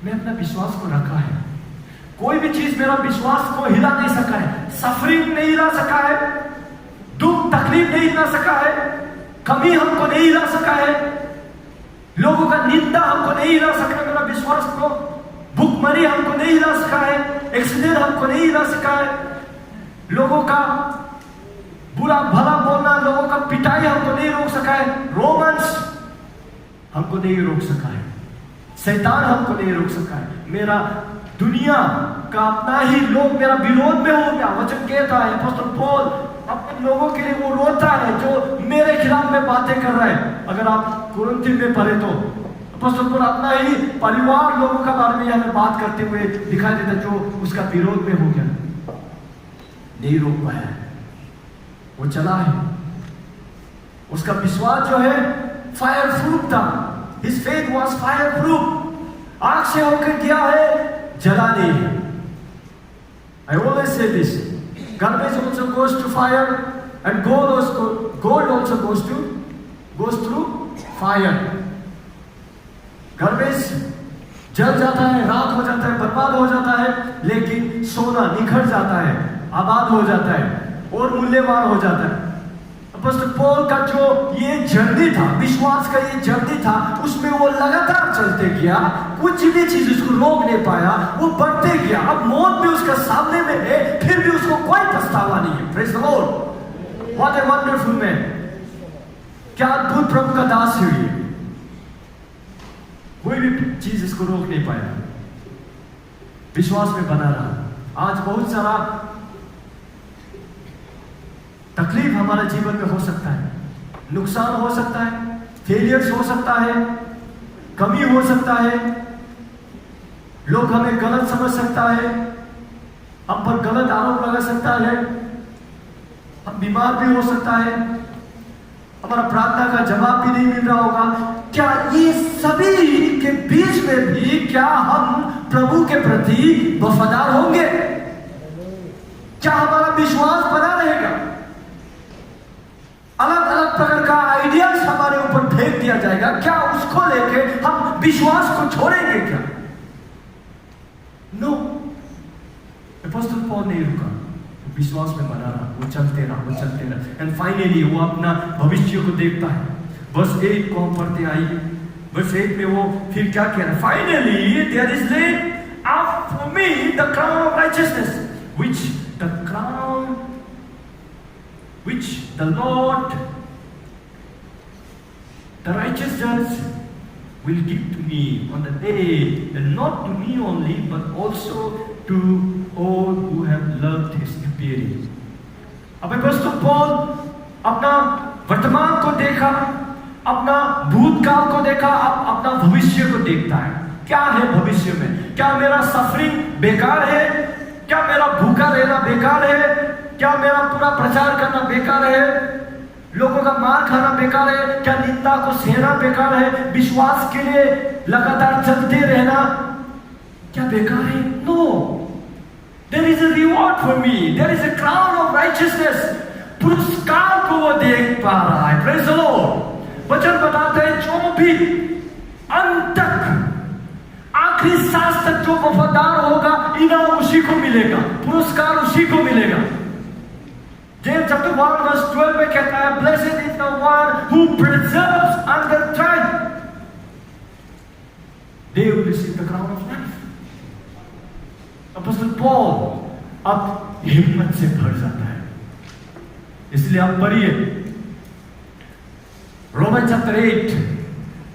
मैं अपना विश्वास को रखा है, कोई भी चीज मेरा विश्वास को हिला नहीं सका है। सफरिंग नहीं हिला सका है, दुख तकलीफ नहीं हिला सका है, कमी हमको नहीं हिला सका है, लोगों का निंदा हमको नहीं हिला सका, मेरा विश्वास को भूखमरी हमको नहीं हिला सका है, एक्सीडेंट हमको नहीं हिला सका है, लोगों का बुरा भला बोलना, लोगों का पिटाई हमको नहीं रोक सका है, रोमांस हमको नहीं रोक सका है, शैतान हमको नहीं रोक सका है। मेरा दुनिया का अपना ही लोग मेरा विरोध में हो गया। वचन कहता है अपोस्टल पॉल अपने लोगों के लिए वो रोता है जो मेरे खिलाफ में बातें कर रहा है। अगर आप कुरिन्थी में पढ़े तो अपोस्टल पॉल अपना ही परिवार लोगों का बारे में यहाँ पे बात करते हुए दिखाई देता जो उसका विरोध में हो गया, नहीं रोक पाया, वो चला है। उसका विश्वास जो है फायर प्रूफ था। His faith was fire proof. आग से होकर गया है, जला नहीं है। I always say this. Garbage also goes to fire, and gold also goes through fire. Garbage जल जाता है, राख हो जाता है, बर्बाद हो जाता है, लेकिन सोना निखर जाता है, आबाद हो जाता है और मूल्यवान हो जाता है। अपोस्टल पॉल का जो ये जर्नी था, विश्वास का ये जर्नी था, उसमें वो लगातार चलते गया, कुछ भी चीज उसको रोक नहीं पाया, वो बढ़ते गया। अब मौत भी उसका सामने में है, फिर भी उसको कोई पछतावा नहीं है। Praise the Lord, what a wonderful man. क्या अद्भुत प्रभु का दास है ये। कोई भी चीज इसको रोक नहीं पाया, विश्वास में बना रहा। आज बहुत सारा तकलीफ हमारे जीवन में हो सकता है, नुकसान हो सकता है, फेलियर्स हो सकता है, कमी हो सकता है, लोग हमें गलत समझ सकता है, हम पर गलत आरोप लगा सकता है, हम बीमार भी हो सकता है, हमारा प्रार्थना का जवाब भी नहीं मिल रहा होगा। क्या ये सभी के बीच में भी क्या हम प्रभु के प्रति वफादार होंगे? क्या हमारा विश्वास बना रहेगा? अलग अलग प्रकार का आइडियाज हमारे ऊपर फेंक दिया जाएगा, क्या उसको लेके हम विश्वास को छोड़ेंगे क्या? नो। अपोस्टल पॉल नहीं रुका, विश्वास में बना रहा, वो चलते रहा। एंड फाइनली वो अपना भविष्य को देखता है। वर्ष 1 को हम पढ़ते आइए। वर्ष 1 में वो फिर क्या कह रहा है? Finally there is laid up for me the crown of righteousness which the Lord, the righteous judge, will give to me on the day, and not to me only, but also to all who have loved his appearing. अब अपोस्टल पॉल अपना वर्तमान को देखा, अपना भूतकाल को देखा, अपना भविष्य को देखता है। क्या है भविष्य में? क्या मेरा सफरिंग बेकार है? क्या मेरा भूखा रहना बेकार है? क्या मेरा पूरा प्रचार करना बेकार है? लोगों का मार खाना बेकार है? क्या निंदा को सहना बेकार है? विश्वास के लिए लगातार चलते रहना क्या बेकार है? No, there is a reward for me, there is a crown of righteousness. पुरस्कार को वो देख पा रहा है। Praise the Lord. वचन बताते हैं जो भी अंत तक, आखिरी सांस तक जो वफादार होगा, इनाम उसी को मिलेगा, पुरस्कार उसी को मिलेगा। जेम्स चैप्टर 1 वर्स 12 में कहता है, blessed is the one who preserves under trial, they will receive the crown of life. Apostle Paul अब हिम्मत से भर जाता है। इसलिए आप पढ़िए रोमन चैप्टर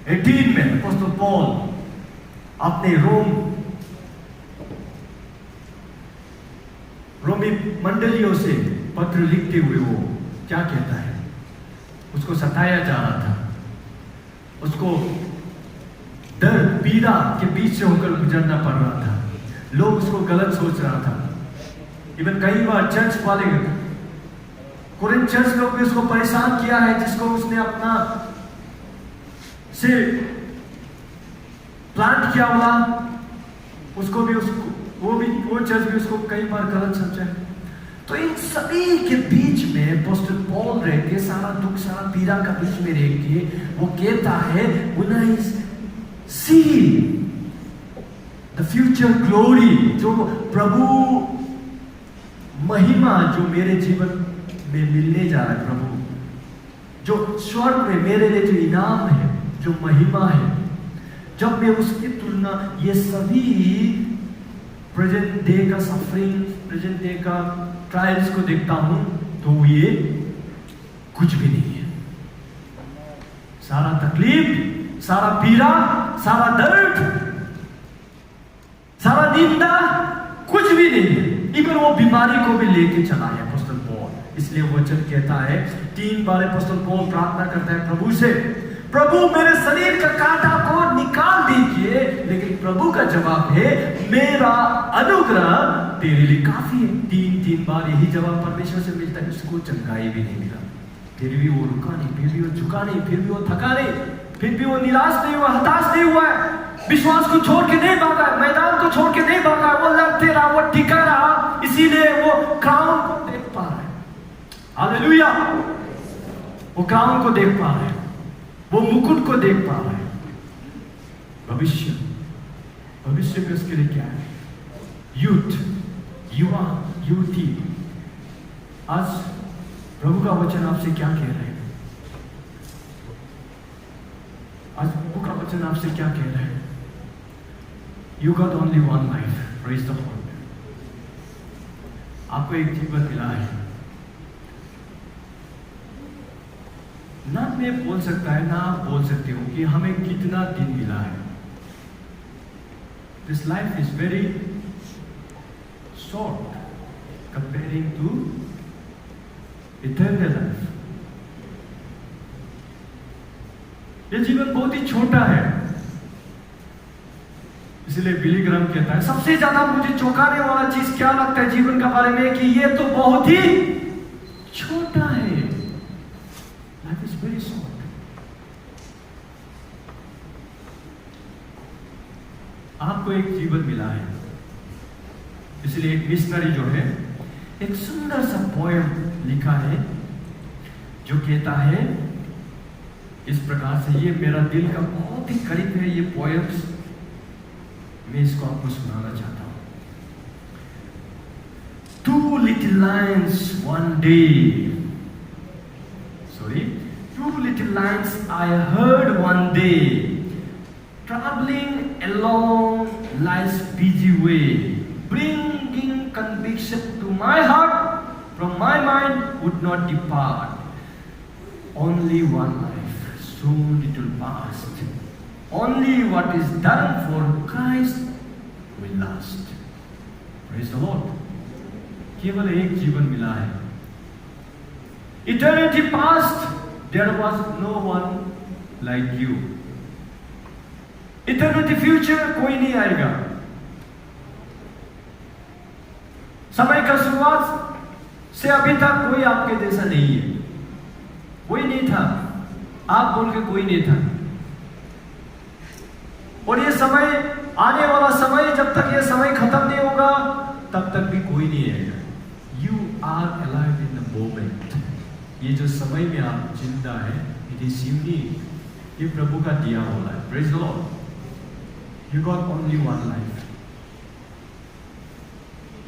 18 में अपोस्टल पॉल अपने रोमी मंडलियों से पत्र लिखते हुए वो क्या कहता है? उसको सताया जा रहा था, उसको दर्द पीड़ा के बीच से होकर गुजरना पड़ रहा था, लोग उसको गलत सोच रहा था। इवन कई बार चर्च वाले कोरिन्थ चर्च लोग भी उसको परेशान किया है, जिसको उसने अपना से प्लांट किया हुआ, उसको भी वो चर्च भी उसको कई बार गलत समझा है। तो इन सभी के बीच में अपोस्टल पॉल रह के, सारा दुख सारा पीड़ा का बीच में रह के वो कहता है, when I see the future glory, जो प्रभु महिमा जो मेरे जीवन में मिलने जा रहा है, प्रभु जो स्वर्ग में मेरे लिए जो इनाम है, जो महिमा है, जब मैं उसकी तुलना ये सभी प्रेजेंट डे का सफरिंग, प्रेजेंट डे का ट्रायल्स को देखता हूं, तो ये कुछ भी नहीं है। सारा तकलीफ, सारा पीड़ा, सारा दर्द, सारा निंदा कुछ भी नहीं है। इवन वो बीमारी को भी लेके चला है अपोस्टल पॉल। इसलिए वचन कहता है, 3 बार अपोस्टल पॉल प्रार्थना करता है प्रभु से, प्रभु मेरे शरीर का कांटा को निकाल दीजिए, लेकिन प्रभु का जवाब है, मेरा अनुग्रह तेरे लिए काफी है। 3 बार यही जवाब परमेश्वर से मिलता है, उसको चंगाई भी नहीं मिला, फिर भी वो रुका नहीं, फिर भी वो झुका नहीं, फिर भी वो थका नहीं, फिर भी वो निराश नहीं हुआ, हताश नहीं हुआ है, विश्वास को छोड़ के नहीं भागा, मैदान को छोड़ के नहीं भागा, वो लड़ते रहा, वो टिका रहा, इसीलिए वो क्राउन को देख पा रहा है। हालेलुया! वो क्राउन को देख पा रहे हैं, वो मुकुट को देख पा रहे हैं। भविष्य में उसके लिए क्या है? यूथ, युवा, युवती। आज प्रभु का वचन आपसे क्या कह रहे हैं? आज प्रभु का वचन आपसे क्या कह रहे हैं? You got only one life. Praise the Lord. आपको एक जीवन मिला है। ना मैं बोल सकता है, ना आप बोल सकते हो कि हमें कितना दिन मिला है। This life is very short comparing to eternal life. ये जीवन बहुत ही छोटा है। इसलिए बिली ग्राहम कहता है, सबसे ज्यादा मुझे चौंकाने वाला चीज क्या लगता है जीवन के बारे में, कि ये तो बहुत ही छोटा है। Life is very short. आपको एक जीवन मिला है, इसलिए एक मिशनरी जो है एक सुंदर सा पोएम लिखा है, जो कहता है इस प्रकार से, ये मेरा दिल का बहुत ही करीब है ये पोएम्स, मैं इसको आपको सुनाना चाहता हूं। 2 little lines one day. Sorry, 2 little lines I heard one day, traveling along life's busy way, bringing conviction to my heart, from my mind would not depart. Only one life, soon it will pass. Only what is done for Christ will last. Praise the Lord. केवल एक जीवन मिला है। Eternity past, there was no one like you. Eternity future, कोई नहीं आएगा। समय का शुरुआत से अभी तक कोई आपके जैसा नहीं है, कोई नहीं था, आप बोल के कोई नहीं था। और ये समय, आने वाला समय, जब तक ये समय खत्म नहीं होगा तब तक भी कोई नहीं आएगा। You are alive in the moment. ये जो समय में आप जिंदा है, it is unique. ये प्रभु का दिया हुआ है। Praise the Lord. You got only one life.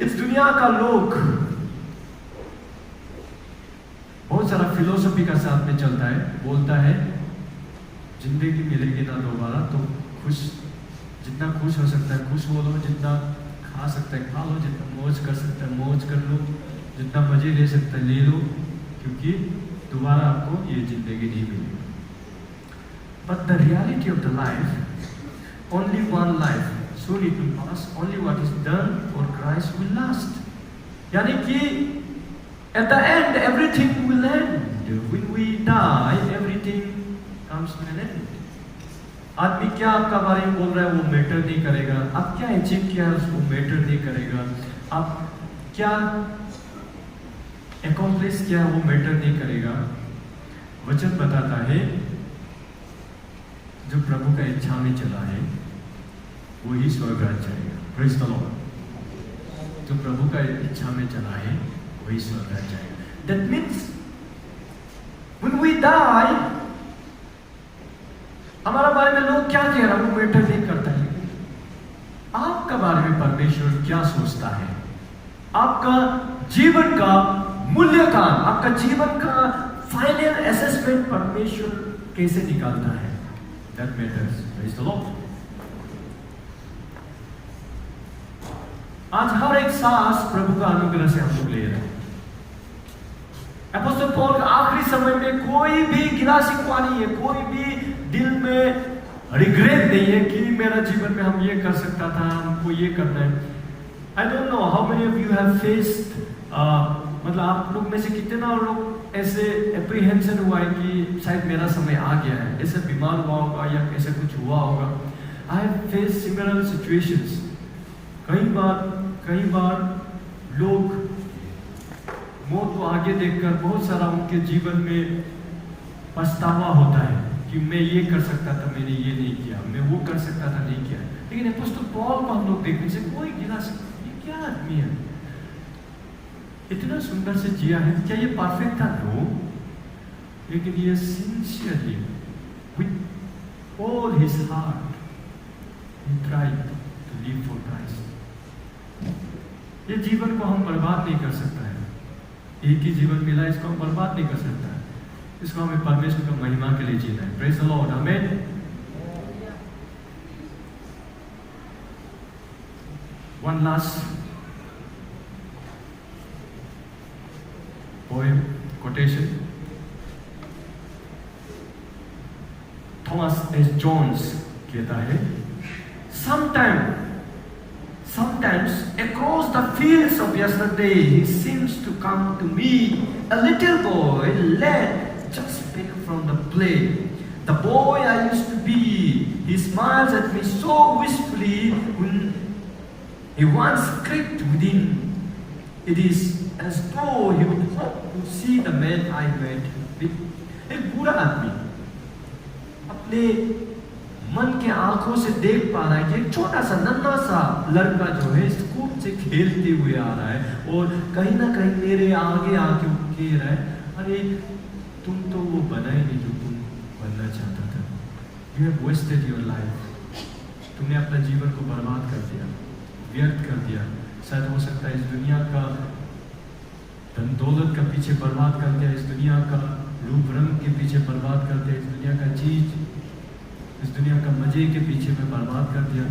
इस दुनिया का लोग बहुत सारा फिलोसफी का साथ में चलता है, बोलता है जिंदगी मिलेगी ना दोबारा, तो खुश, जितना खुश हो सकता है खुश हो लो, जितना खा सकता है खा लो, जितना मौज कर सकता है मौज कर लो, जितना मजे ले सकता है ले लो, क्योंकि दोबारा आपको ये जिंदगी नहीं मिलेगी। But the reality of the life, only one life, soon it will pass, only what is done for Christ will last. यानी कि at the end everything will end. When we die, everything comes to an end. आदमी क्या आपका बारे में बोल रहा है वो मैटर नहीं करेगा, आप क्या अचीव किया है उसको मैटर नहीं करेगा, आप क्या अकॉम्प्लिश किया वो मैटर नहीं करेगा। वचन बताता है जो प्रभु का इच्छा में चला है वो ही स्वर्ग राज्य जाएगा। Praise the Lord. जो प्रभु का इच्छा में चला है वही स्वर्ग राज्य जाएगा। That means when we die, हमारा बारे में लोग क्या कह रहा है वो मैटर नहीं करता है, आपका बारे में परमेश्वर क्या सोचता है, आपका जीवन का मूल्यांकन, आपका जीवन का फाइनल असेसमेंट परमेश्वर कैसे निकालता है, that matters. Praise the Lord. आज हर एक सांस प्रभु का अनुग्रह से हम लोग ले रहे हैं। अपोस्टल पौल का आखिरी समय में कोई भी गिला शिकवा नहीं है, कोई भी दिल में रिग्रेट नहीं है कि मेरा जीवन में हम ये कर सकता था, हमको ये करना है। I don't know how many of you have faced, मतलब आप लोग में से कितना लोग ऐसे एप्रीहेंशन हुआ है कि शायद मेरा समय आ गया है, ऐसे बीमार हुआ होगा या ऐसे कुछ हुआ होगा। I have faced similar situations. कई बार लोग मौत को आगे देखकर बहुत सारा उनके जीवन में पछतावा होता है कि मैं ये कर सकता था, मैंने ये नहीं किया, मैं वो कर सकता था, नहीं किया। लेकिन अपोस्टल पौल को हम लोग देखने से कोई गिला सकता, ये क्या आदमी है, इतना सुंदर से जिया है। क्या ये परफेक्ट था? नो, लेकिन ये sincerely with all his heart he tried to live for Christ. ये जीवन को हम बर्बाद नहीं कर सकता है, एक ही जीवन मिला, इसको हम बर्बाद नहीं कर सकता है, इसको हमें परमेश्वर का महिमा के लिए जीना है। Praise the Lord. आमीन। One last poem quotation. Thomas S. Jones कहता है, Sometimes across the fields of yesterday he seems to come to me, a little boy led just back from the play. The boy I used to be. He smiles at me so wistfully when he once clicked within. It is as though he would hope to see the man I met with. एक बुरा आदमी अपने मन के आंखों से देख पा रहा है कि एक छोटा सा नन्हा सा लड़का जो है स्कूप से खेलते हुए आ रहा है और कहीं ना कहीं मेरे आगे आके कह रहा है, अरे तुम तो वो बना ही नहीं जो तुम बनना चाहता था। You have wasted your life. तुमने अपना जीवन को बर्बाद कर दिया, व्यर्थ कर दिया। शायद हो सकता है इस दुनिया का धन दौलत का पीछे बर्बाद कर दिया, इस दुनिया का रूप रंग के पीछे बर्बाद कर दिया, इस दुनिया का चीज, इस दुनिया का मजे के पीछे में बर्बाद कर दिया।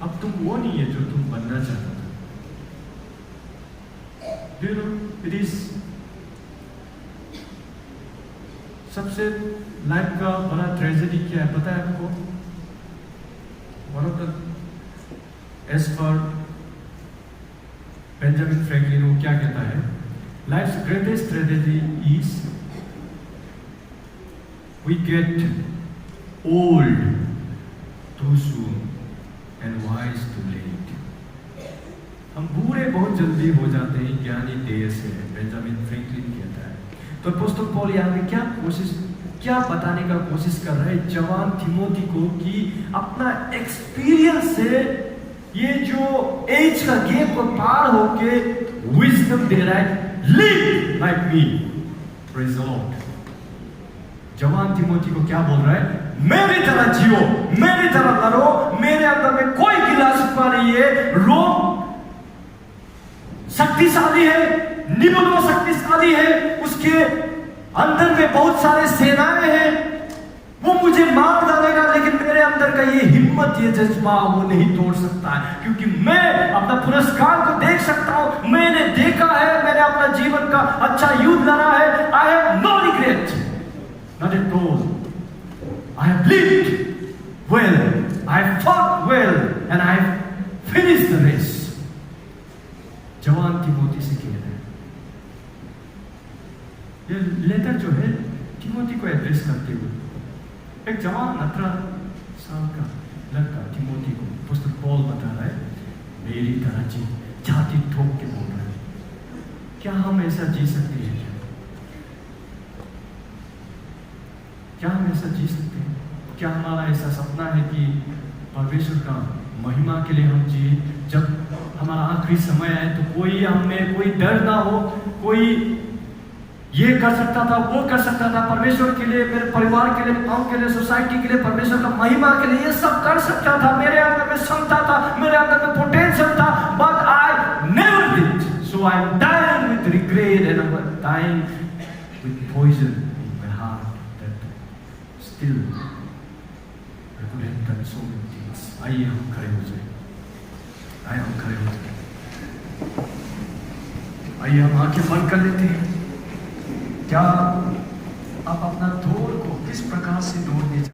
अब तुम वो नहीं है जो तुम बनना चाहता था। You know, it is सबसे लाइफ का बड़ा ट्रेजेडी क्या है पता है आपको? वन ऑफ द एज पर बेंजामिन फ्रैंकलिन वो क्या कहता है? Life's greatest tragedy is we get old too soon and wise too late. हम बूढ़े बहुत जल्दी हो जाते हैं, ज्ञानी देर से, बेंजामिन फ्रैंकलिन कहता है। तो अपोस्टल पौल यहाँ पे क्या बताने का कोशिश कर रहा है जवान थिमोथी को कि अपना एक्सपीरियंस से ये जो एज का गैप को पार होके विजडम दे रहा है, live like me. Praise the Lord. जवान तिमोथी को क्या बोल रहा है? मेरी तरह जियो, मेरी तरह लड़ो, मेरे अंदर में कोई गिला शिकवा नहीं है। रोम शक्तिशाली है, निबुलो शक्तिशाली है, उसके अंदर में बहुत सारे सेनाएं हैं, वो मुझे मार डालेगा, लेकिन मेरे अंदर का ये हिम्मत, ये जज्बा वो नहीं तोड़ सकता है, क्योंकि मैं अपना पुरस्कार को देख सकता हूं। मैंने देखा है, मैंने अपना जीवन का अच्छा युद्ध लड़ा है। I have no regret. not at all. I have lived well, I have fought well, and I have finished the race. जवान तिमोथी से कह रहे हैं। ये लेटर जो है तिमोथी को एड्रेस करते हुए एक जवान 18 साल का लड़का तिमोथी को पुस्तक पॉल बता रहा है, मेरी तरह जी छाती ठोक के बोल रहा है। क्या हम ऐसा जी सकते हैं? क्या हम ऐसा जी सकते हैं? क्या हमारा ऐसा सपना है कि परमेश्वर का महिमा के लिए हम जिए? जब हमारा आखिरी समय आए तो कोई हमें कोई डर ना हो, कोई ये कर सकता था, वो कर सकता था, परमेश्वर के लिए, मेरे परिवार के लिए, गांव के लिए, सोसाइटी के लिए, परमेश्वर का महिमा के लिए ये सब कर सकता था। मेरे अंदर में क्षमता था, मेरे अंदर में पोटेंशियल था, but I never did. So I am dying with regret and I am dying with poison in my heart that still I could have done so many things. आइए हम खड़े हो जाए, आइए हम खड़े हो जाए, आइए हम आंखें बंद कर लेते हैं। क्या आप अपना दौड़ को किस प्रकार से दौड़ने